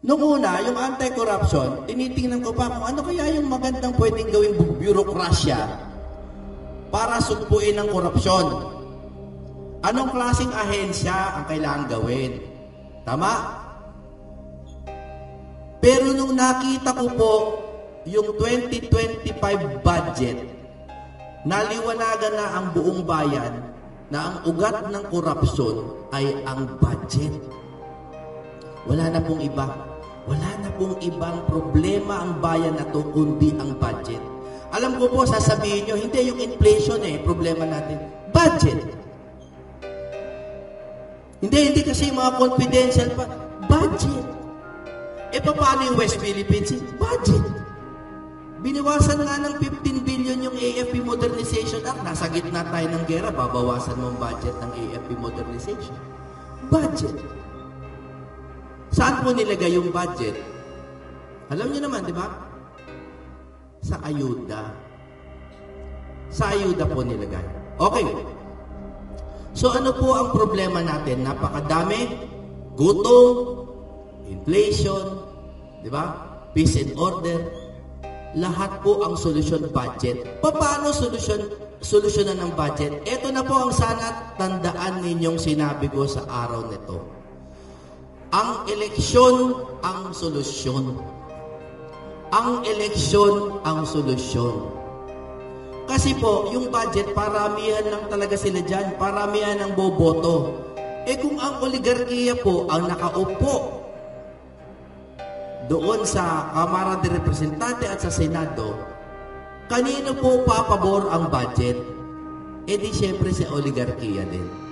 Noong una, yung anti-corruption, tinitingnan ko pa kung ano kaya yung magandang pwedeng gawing bureaucracia para sugpuin ang korupsyon. Anong klaseng ahensya ang kailangan gawin? Tama? Pero nung nakita ko po yung 2025 budget, naliwanagan na ang buong bayan na ang ugat ng korupsyon ay ang budget. Wala na pong iba. Wala na pong ibang problema ang bayan na to kundi ang budget. Alam ko po, sasabihin nyo, hindi yung inflation problema natin. Budget. Hindi kasi mga confidential pa. Budget. Paano yung West Philippines? Budget. Biniwasan nga ng 15 billion yung AFP Modernization Act. Nasa gitna tayo ng gera, babawasan mo ang budget ng AFP Modernization. Budget. Saan po nilagay yung budget? Alam niyo naman, di ba? Sa ayuda. Sa ayuda po nilagay. Okay. So ano po ang problema natin? Napakadami. Gutom, inflation, di ba? Peace and order. Lahat po ang solusyon budget. Paano solusyonan ng budget? Ito na po ang sana tandaan ninyong sinabi ko sa araw nito. Ang eleksyon ang solusyon. Ang eleksyon ang solusyon. Kasi po, yung budget, paramihan lang talaga sila dyan. Paramihan ang boboto. Kung ang oligarkiya po ang nakaupo doon sa Kamara de Representante at sa Senado, kanino po papabor ang budget? Di syempre sa oligarkiya din.